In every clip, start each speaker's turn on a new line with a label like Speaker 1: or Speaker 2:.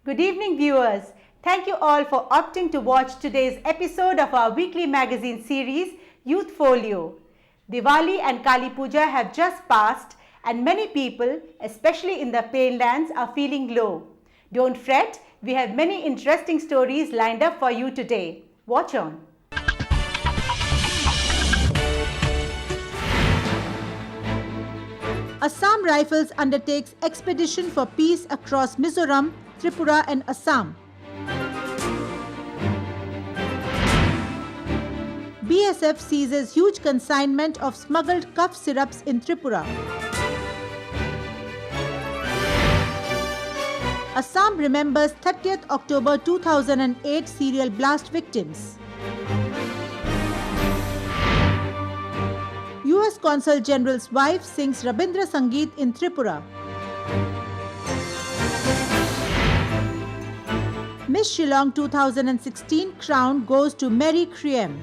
Speaker 1: Good evening, viewers. Thank you all for opting to watch today's episode of our weekly magazine series, Youth Folio. Diwali and Kali Puja have just passed and many people, especially in the plainlands, are feeling low. Don't fret, we have many interesting stories lined up for you today. Watch on. Assam Rifles undertakes expedition for peace across Mizoram, Tripura and Assam. BSF seizes huge consignment of smuggled cough syrups in Tripura. Assam remembers 30th October 2008 serial blast victims. US Consul General's wife sings Rabindra Sangeet in Tripura. Miss Shillong 2016 crown goes to Mary Kriem.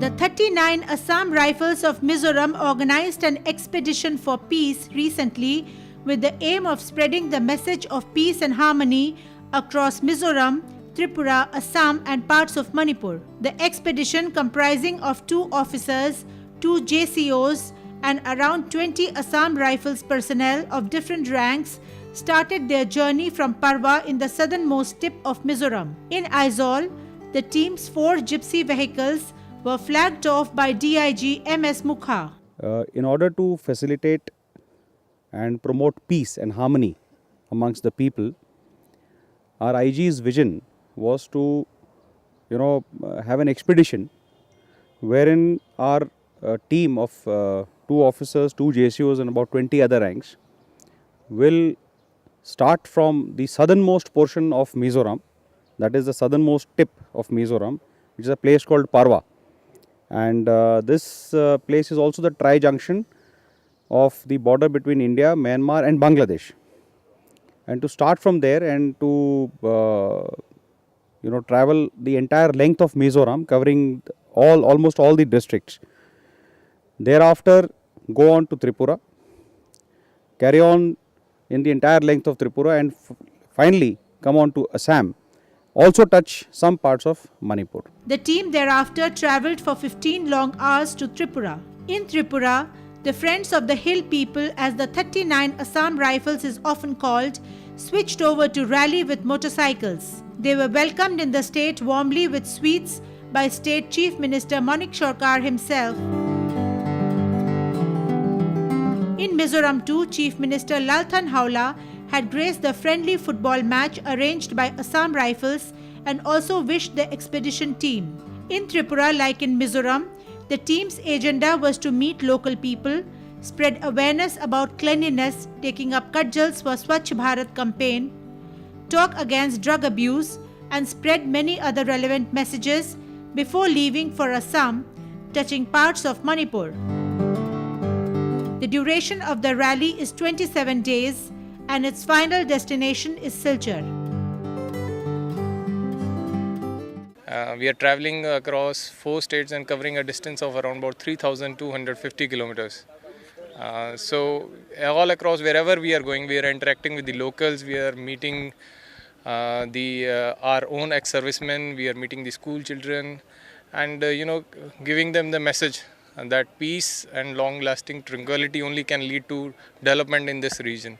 Speaker 1: The 39 Assam Rifles of Mizoram organized an expedition for peace recently with the aim of spreading the message of peace and harmony across Mizoram, Tripura, Assam and parts of Manipur. The expedition, comprising of 2 officers, 2 JCOs and around 20 Assam Rifles personnel of different ranks, started their journey from Parwa in the southernmost tip of Mizoram. In Aizawl, the team's 4 gypsy vehicles were flagged off by DIG MS Mukha.
Speaker 2: In order to facilitate and promote peace and harmony amongst the people, our IG's vision was to, have an expedition wherein our team of 2 officers, 2 JCOs and about 20 other ranks will start from the southernmost portion of Mizoram, that is the southernmost tip of Mizoram, which is a place called Parwa. And this place is also the tri-junction of the border between India, Myanmar and Bangladesh. And to start from there and to travel the entire length of Mizoram, covering almost all the districts. Thereafter go on to Tripura, carry on in the entire length of Tripura and finally come on to Assam. Also touch some parts of Manipur.
Speaker 1: The team thereafter travelled for 15 long hours to Tripura. In Tripura, the Friends of the Hill People, as the 39 Assam Rifles is often called, switched over to rally with motorcycles. They were welcomed in the state warmly with sweets by State Chief Minister Manik Sarkar himself. In Mizoram too, Chief Minister Lalthan Haula had graced the friendly football match arranged by Assam Rifles and also wished the expedition team. In Tripura, like in Mizoram, the team's agenda was to meet local people, spread awareness about cleanliness, taking up cudgels for Swachh Bharat campaign, talk against drug abuse and spread many other relevant messages before leaving for Assam, touching parts of Manipur. The duration of the rally is 27 days and its final destination is Silchar.
Speaker 3: We are traveling across 4 states and covering a distance of around about 3,250 kilometers. So all across, wherever we are going, we are interacting with the locals, we are meeting our own ex-servicemen, we are meeting the school children and giving them the message that peace and long-lasting tranquility only can lead to development in this region.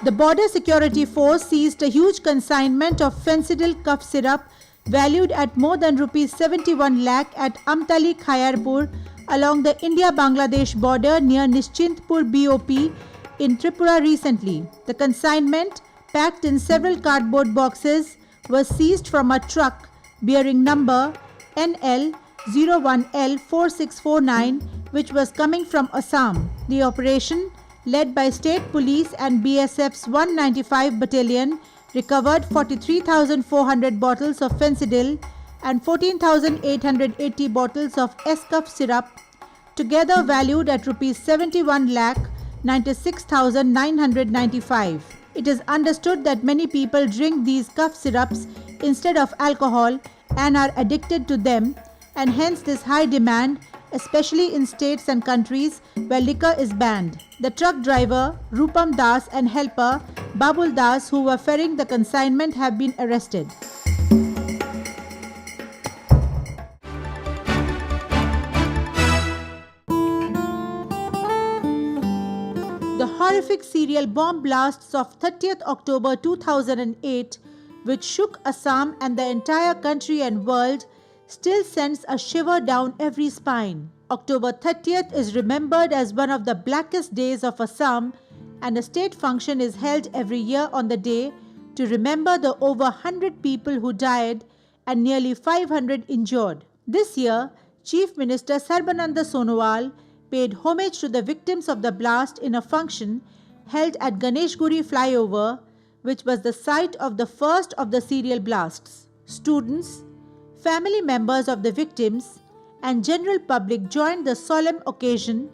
Speaker 1: The Border Security Force seized a huge consignment of Fencidal cough syrup valued at more than Rs 71 lakh at Amtali Khayarpur along the India-Bangladesh border near Nischintpur BOP in Tripura recently. The consignment, packed in several cardboard boxes, was seized from a truck bearing number NL01L4649 which was coming from Assam. The operation, led by State Police and BSF's 195 Battalion, recovered 43,400 bottles of Fencidal and 14,880 bottles of S-Cough syrup, together valued at Rs 71 lakh 96,995. It is understood that many people drink these cough syrups instead of alcohol and are addicted to them, and hence this high demand, especially in states and countries where liquor is banned. The truck driver, Rupam Das, and helper, Babul Das, who were ferrying the consignment, have been arrested. The horrific serial bomb blasts of 30th October 2008, which shook Assam and the entire country and world, still sends a shiver down every spine. October 30th is remembered as one of the blackest days of Assam, and a state function is held every year on the day to remember the over 100 people who died and nearly 500 injured. This year, Chief Minister Sarbananda Sonowal paid homage to the victims of the blast in a function held at Ganeshguri flyover, which was the site of the first of the serial blasts. Students, family members of the victims, and general public joined the solemn occasion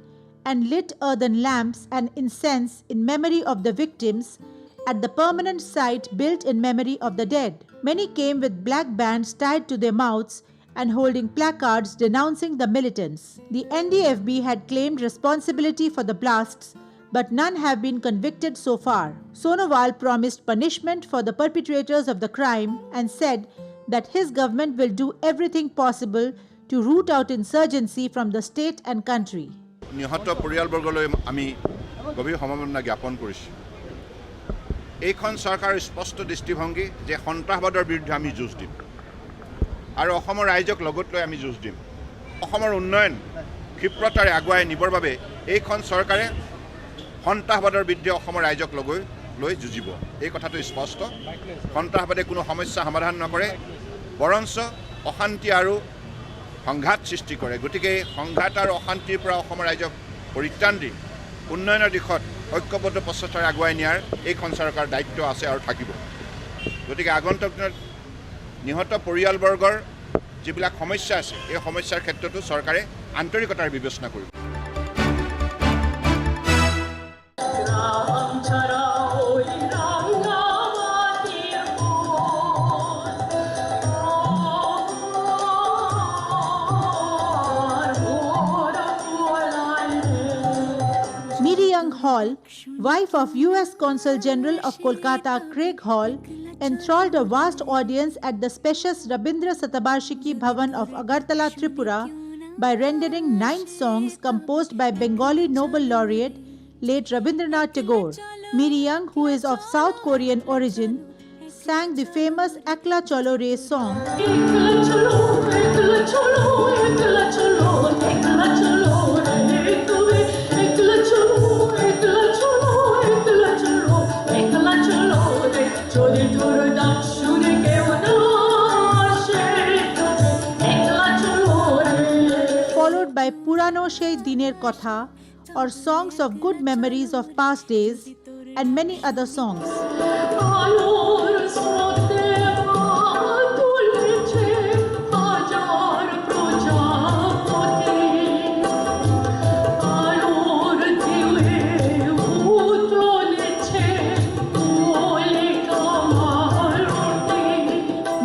Speaker 1: and lit earthen lamps and incense in memory of the victims at the permanent site built in memory of the dead. Many came with black bands tied to their mouths and holding placards denouncing the militants. The NDFB had claimed responsibility for the blasts, but none have been convicted so far. Sonowal promised punishment for the perpetrators of the crime and said that his government will do everything possible to root out insurgency from the state and country.
Speaker 4: নিহত পৰিয়ালবৰ্গলৈ আমি গভীৰ সমবেদনা জ্ঞাপন কৰিছোঁ। এইখন চৰকাৰৰ স্পষ্ট দৃষ্টিভংগী যে সন্ত্ৰাসবাদৰ বিৰুদ্ধে আমি যুঁজ দিম আৰু অসমৰ ৰাইজক লগত লৈ আমি যুঁজ দিম। অসমৰ উন্নয়ন ক্ষিপ্ৰতাৰে আগুৱাই নিবৰ বাবে এইখন চৰকাৰে সন্ত্ৰাসবাদৰ বিৰুদ্ধে অসমৰ ৰাইজক লৈ যুঁজিব। এই কথাটো স্পষ্ট। সন্ত্ৰাসবাদে কোনো সমস্যা সমাধান নকৰে, বৰঞ্চ অশান্তি আৰু সংঘাত সৃষ্টি কৰে। গতিকে সংঘাত আৰু অশান্তিৰ পৰা অসমৰ ৰাইজক পৰিত্ৰাণ দি উন্নয়নৰ দিশত ঐক্যবদ্ধ প্ৰচেষ্টাৰে আগুৱাই নিয়াৰ এইখন চৰকাৰৰ দায়িত্ব আছে আৰু থাকিব। গতিকে আগন্তুক দিনত নিহত পৰিয়ালবৰ্গৰ যিবিলাক সমস্যা আছে এই সমস্যাৰ ক্ষেত্ৰতো চৰকাৰে আন্তৰিকতাৰে বিবেচনা কৰিব।
Speaker 1: Miri Young Hall, wife of US Consul General of Kolkata Craig Hall, enthralled a vast audience at the spacious Rabindra Satabarshiki Bhavan of Agartala, Tripura, by rendering 9 songs composed by Bengali Nobel laureate late Rabindranath Tagore. Miri Young, who is of South Korean origin, sang the famous Ekla Cholo Re song. Followed by Purano Shei Diner Kotha, or songs of good memories of past days, and many other songs.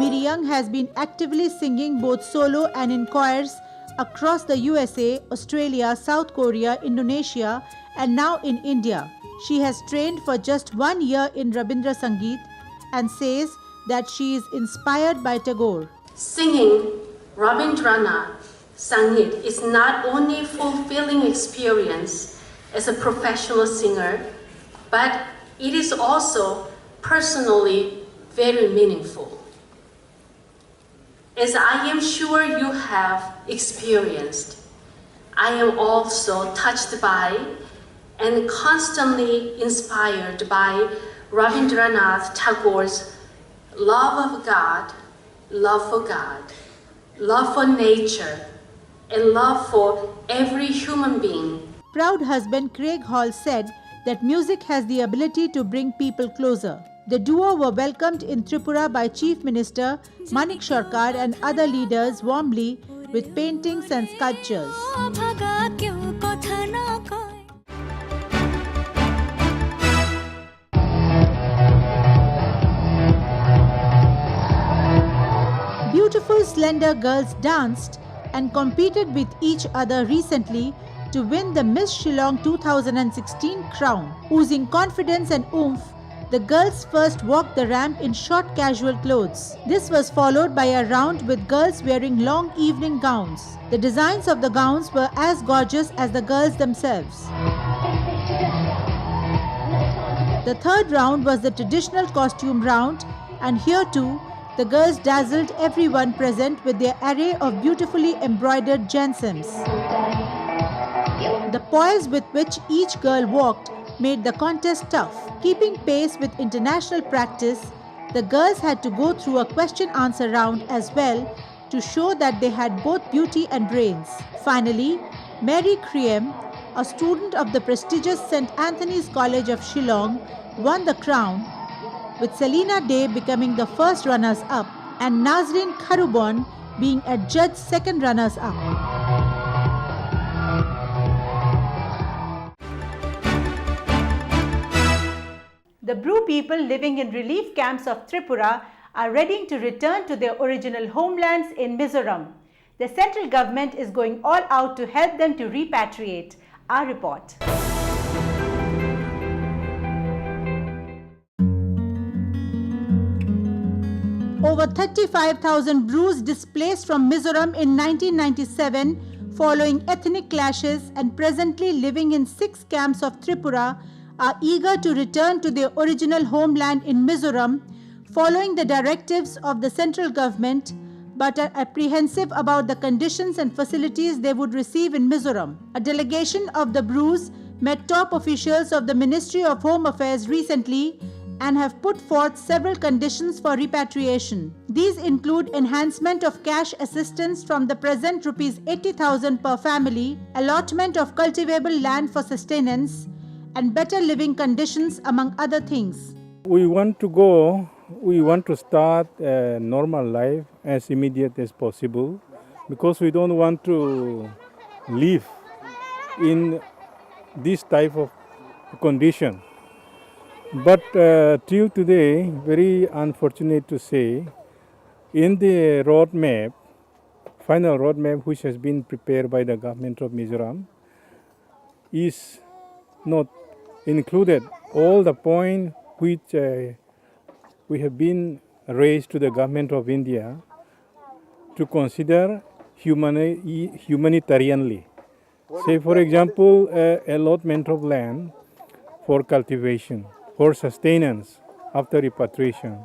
Speaker 1: Miri Young has been actively singing both solo and in choirs across the USA, Australia, South Korea, Indonesia, and now in India. She has trained for just 1 year in Rabindra Sangeet and says that she is inspired by Tagore.
Speaker 5: Singing Rabindranath Sangeet is not only a fulfilling experience as a professional singer, but it is also personally very meaningful. As I am sure you have experienced, I am also touched by and constantly inspired by Rabindranath Tagore's love of God, love for God, love for nature, and love for every human being.
Speaker 1: Proud husband Craig Hall said that music has the ability to bring people closer. The duo were welcomed in Tripura by Chief Minister Manik Sarkar and other leaders warmly with paintings and sculptures. slender girls danced and competed with each other recently to win the Miss Shillong 2016 crown. Oozing confidence and oomph, the girls first walked the ramp in short casual clothes. This was followed by a round with girls wearing long evening gowns. The designs of the gowns were as gorgeous as the girls themselves. The third round was the traditional costume round, and here too, the girls dazzled everyone present with their array of beautifully embroidered jansems. The poise with which each girl walked made the contest tough. Keeping pace with international practice, the girls had to go through a question-answer round as well to show that they had both beauty and brains. Finally, Mary Kriem, a student of the prestigious St. Anthony's College of Shillong, won the crown, with Selina Day becoming the first runners-up and Nazreen Kharubon being adjudged second runners-up. The Bru people living in relief camps of Tripura are ready to return to their original homelands in Mizoram. The central government is going all out to help them to repatriate. Our report. Over 35,000 Brus displaced from Mizoram in 1997 following ethnic clashes and presently living in 6 camps of Tripura are eager to return to their original homeland in Mizoram following the directives of the central government, but are apprehensive about the conditions and facilities they would receive in Mizoram. A delegation of the Brus met top officials of the Ministry of Home Affairs recently and have put forth several conditions for repatriation. These include enhancement of cash assistance from the present Rs 80,000 per family, allotment of cultivable land for sustenance, and better living conditions, among other things.
Speaker 6: We want to start a normal life as immediate as possible because we don't want to live in this type of condition. But till today, very unfortunate to say, in the roadmap, final roadmap which has been prepared by the government of Mizoram, is not included all the points which we have been raised to the government of India to consider humanitarianly. Say, for example, allotment of land for cultivation, for sustenance after repatriation.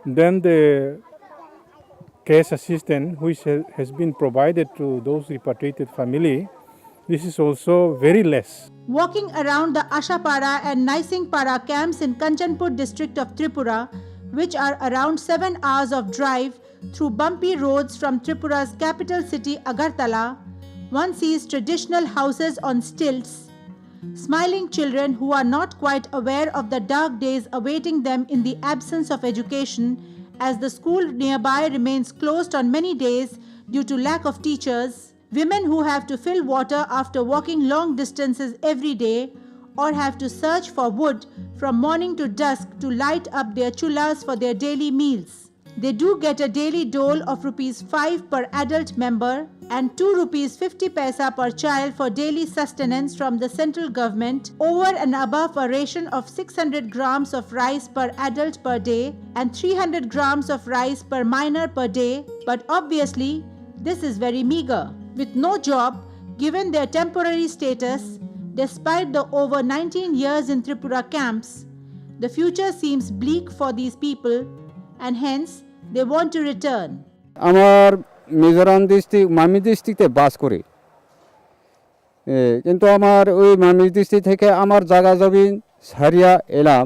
Speaker 6: Then the cash assistance which has been provided to those repatriated family, this is also very less.
Speaker 1: Walking around the Ashapara and Naisingpara camps in Kanchanpur district of Tripura, which are around 7 hours of drive through bumpy roads from Tripura's capital city Agartala, one sees traditional houses on stilts, smiling children who are not quite aware of the dark days awaiting them in the absence of education, as the school nearby remains closed on many days due to lack of teachers, women who have to fill water after walking long distances every day or have to search for wood from morning to dusk to light up their chullas for their daily meals. They do get a daily dole of Rs 5 per adult member and 2 Rs 50 paisa per child for daily sustenance from the central government, over and above a ration of 600 grams of rice per adult per day and 300 grams of rice per minor per day, but obviously this is very meager. With no job, given their temporary status, despite the over 19 years in Tripura camps, the future seems bleak for these people and hence they want to return.
Speaker 7: আমার Mizoram district মামি ডিস্ট্রিক্টে বাস করি, কিন্তু আমার ওই মামি district থেকে আমার জায়গা জমি সারিয়া এলাম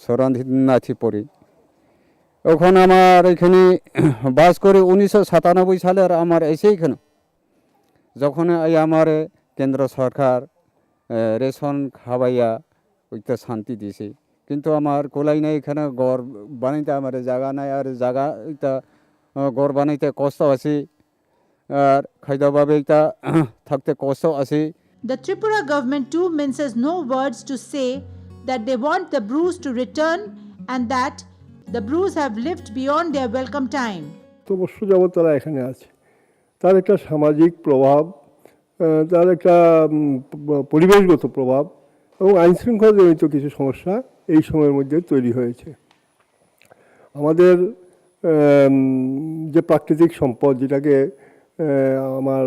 Speaker 7: শরণার্থী। ওখানে আমার এখানে বাস করে 1997 সালের আমার এসে এখানে যখন আমার কেন্দ্র সরকার রেশন খাওয়াইয়া ওইটা শান্তি দিছে, কিন্তু আমার কোলাই নাই, এখানে ঘর বানাইতে আমার জায়গা নাই, আর জায়গা এটা ঘর বানাইতে কষ্ট আছে, আর খাদ্যভাবে এটা থাকতে কষ্ট আছে।
Speaker 1: The Tripura government too minces no words to say that they want the Brus to return and that the Brus have lived beyond their welcome time.
Speaker 8: বছর যাবৎ তারা এখানে আছে। তার একটা সামাজিক প্রভাব, তার একটা পরিবেশগত প্রভাব এবং আইনশৃঙ্খলাজনিত কিছু সমস্যা এই সময়ের মধ্যে তৈরি হয়েছে। আমাদের যে প্রাকৃতিক সম্পদ, যেটাকে আমার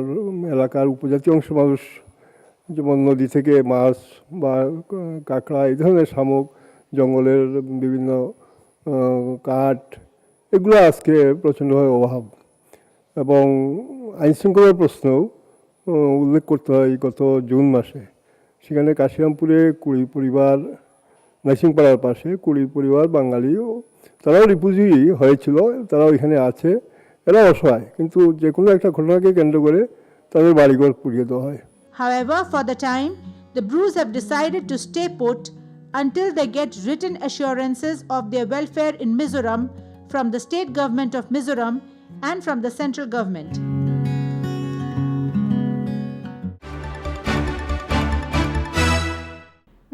Speaker 8: এলাকার উপজাতি অংশ মানুষ, যেমন নদী থেকে মাছ বা কাঁকড়া এই ধরনের শামুক, জঙ্গলের বিভিন্ন কাঠ, এগুলো আজকে প্রচণ্ডভাবে অভাব। এবং আইনশৃঙ্খলার প্রশ্নও উল্লেখ করতে হয় গত জুন মাসে। সেখানে কাশিরামপুরে কুড়ি পরিবার, নাইসিংপাড়ার পাশে কুড়ি পরিবার বাঙালিও, তারাও রিফিউজি হয়েছিল, তারাও এখানে আছে। এরা অসহায়, কিন্তু যে কোনো একটা ঘটনাকে কেন্দ্র করে তাদের বাড়িঘর পুড়িয়ে দেওয়া হয়।
Speaker 1: However, for the time, the Brews have decided to stay put until they get written assurances of their welfare in Mizoram from the state government of Mizoram and from the central government.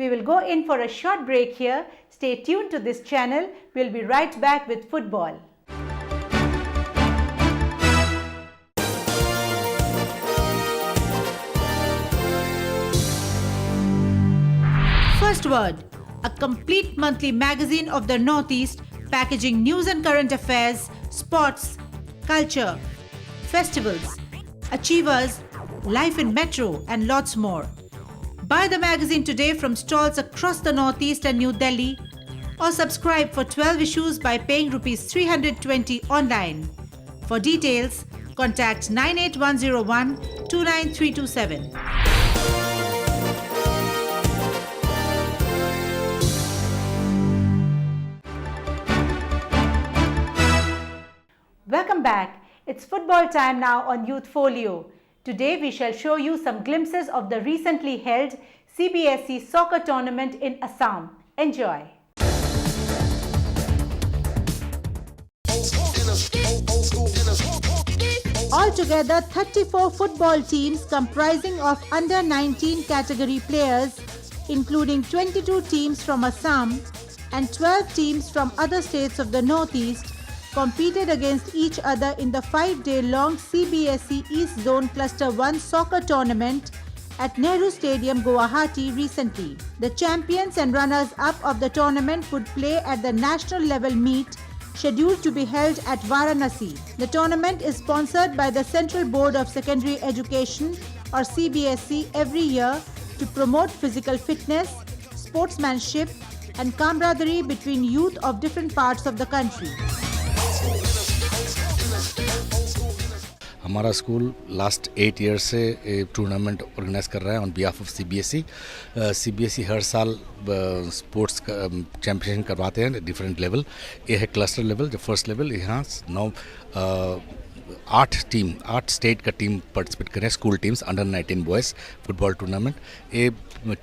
Speaker 1: We will go in for a short break here. Stay tuned to this channel. We'll be right back with football. First Word, a complete monthly magazine of the Northeast, packaging news and current affairs, sports, culture, festivals, achievers, life in Metro, and lots more. Buy the magazine today from stalls across the Northeast and New Delhi, or subscribe for 12 issues by paying Rs 320 online. For details, contact 98101 29327. Welcome back. It's football time now on Youthfolio. Today we shall show you some glimpses of the recently held CBSE soccer tournament in Assam. Enjoy. Altogether, 34 football teams comprising of under 19 category players, including 22 teams from Assam and 12 teams from other states of the Northeast, competed against each other in the 5-day-long CBSE East Zone Cluster 1 soccer tournament at Nehru Stadium, Guwahati recently. The champions and runners-up of the tournament would play at the national level meet scheduled to be held at Varanasi. The tournament is sponsored by the Central Board of Secondary Education or CBSE every year to promote physical fitness, sportsmanship and camaraderie between youth of different parts of the country.
Speaker 9: हमारा school last 8 years से tournament organise कर रहा है on behalf of CBSE. CBSE हर साल sports championship करवाते हैं different level. ये है क्लस्टर लेवल, जो फर्स्ट लेवल। यहाँ 8 स्टेट का टीम पार्टिसिपेट कर रहे हैं, school teams, under 19 boys football tournament. ये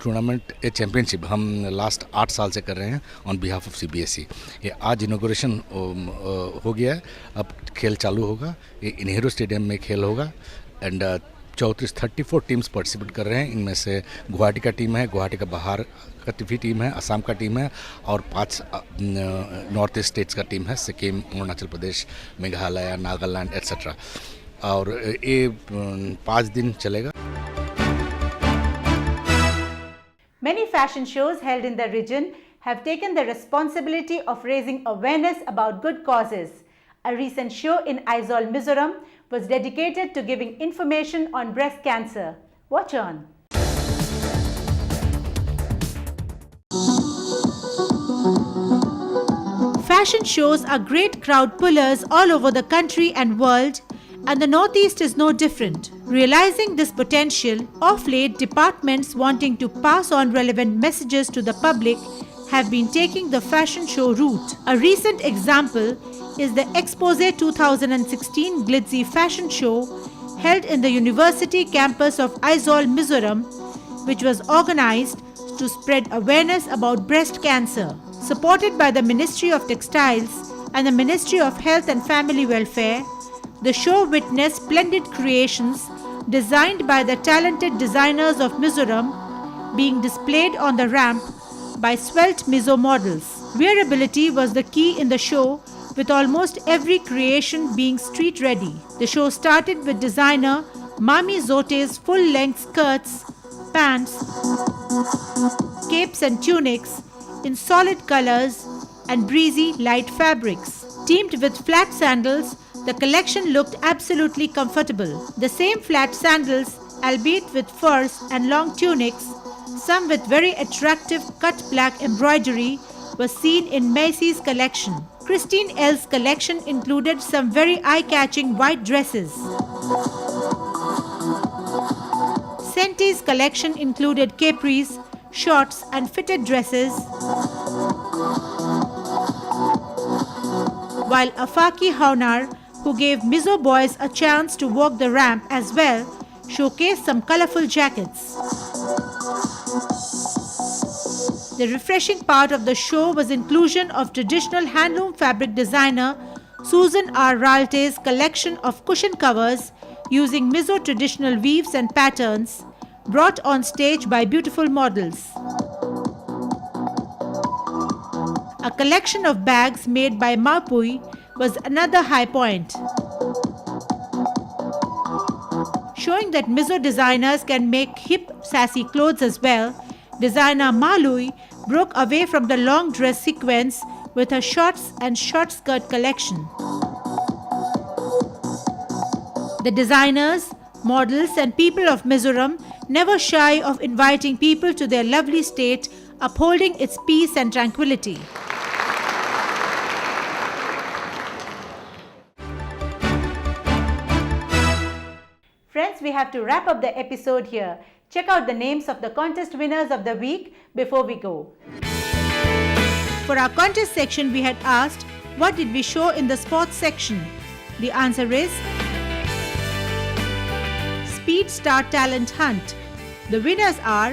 Speaker 9: टूर्नामेंट, ये चैम्पियनशिप हम लास्ट 8 साल से कर रहे हैं ऑन बिहाफ ऑफ सीबीएसई। ये आज इनॉग्रेशन हो गया है, अब खेल चालू होगा। ये नेहरू स्टेडियम में खेल होगा एंड 34 टीम्स पार्टिसिपेट कर रहे हैं। इनमें से गुवाहाटी का टीम है, गुवाहाटी का बाहर का टीम है, असम का टीम है और 5 नॉर्थ ईस्ट स्टेट्स का टीम है, सिक्किम, अरुणाचल प्रदेश, मेघालय, नागालैंड एट्सेट्रा। और ये 5 दिन चलेगा।
Speaker 1: Many fashion shows held in the region have taken the responsibility of raising awareness about good causes. A recent show in Aizawl, Mizoram was dedicated to giving information on breast cancer. Watch on. Fashion shows are great crowd pullers all over the country and world, and the Northeast is no different. Realizing this potential, of late departments wanting to pass on relevant messages to the public have been taking the fashion show route. A recent example is the Expose 2016 Glitzy Fashion Show held in the university campus of Aizawl, Mizoram, which was organized to spread awareness about breast cancer. Supported by the Ministry of Textiles and the Ministry of Health and Family Welfare, the show witnessed splendid creations designed by the talented designers of Mizoram being displayed on the ramp by svelte Mizo models. Wearability was the key in the show with almost every creation being street ready. The show started with designer Mami Zote's full-length skirts, pants, capes and tunics in solid colors and breezy light fabrics. Teamed with flat sandals, the collection looked absolutely comfortable. The same flat sandals, albeit with furs and long tunics, some with very attractive cut black embroidery, were seen in Macy's collection. Christine L's collection included some very eye-catching white dresses. Senti's collection included capris, shorts and fitted dresses, while Afaki Haunar, who gave Mizo boys a chance to walk the ramp as well, showcased some colorful jackets. The refreshing part of the show was inclusion of traditional handloom fabric designer Susan R. Ralte's collection of cushion covers using Mizo traditional weaves and patterns brought on stage by beautiful models. A collection of bags made by Mapui was another high point, showing that Mizo designers can make hip, sassy clothes as well. Designer Malui broke away from the long dress sequence with her shorts and short skirt collection. The designers, models and people of Mizoram never shy of inviting people to their lovely state, upholding its peace and tranquility. Friends, we have to wrap up the episode here. Check out the names of the contest winners of the week before we go. For our contest section, we had asked, what did we show in the sports section? The answer is Speed Star Talent Hunt. The winners are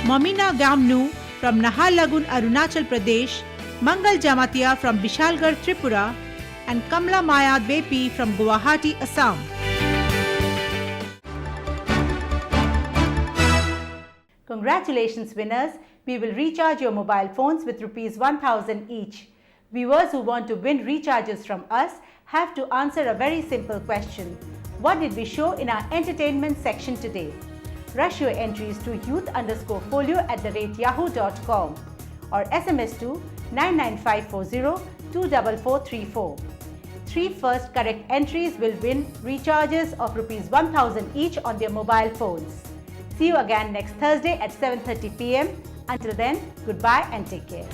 Speaker 1: Momina Gamnu from Naharlagun, Arunachal Pradesh, Mangal Jamatia from Bishalgarh, Tripura, and Kamla Maya Dwepi from Guwahati, Assam. Congratulations winners! We will recharge your mobile phones with Rs 1000 each. Viewers who want to win recharges from us have to answer a very simple question. What did we show in our entertainment section today? Rush your entries to youth_folio@yahoo.com or SMS to 99540 24434. 3 first correct entries will win recharges of Rs 1000 each on their mobile phones. See you again next Thursday at 7:30 p.m. Until then, goodbye and take care.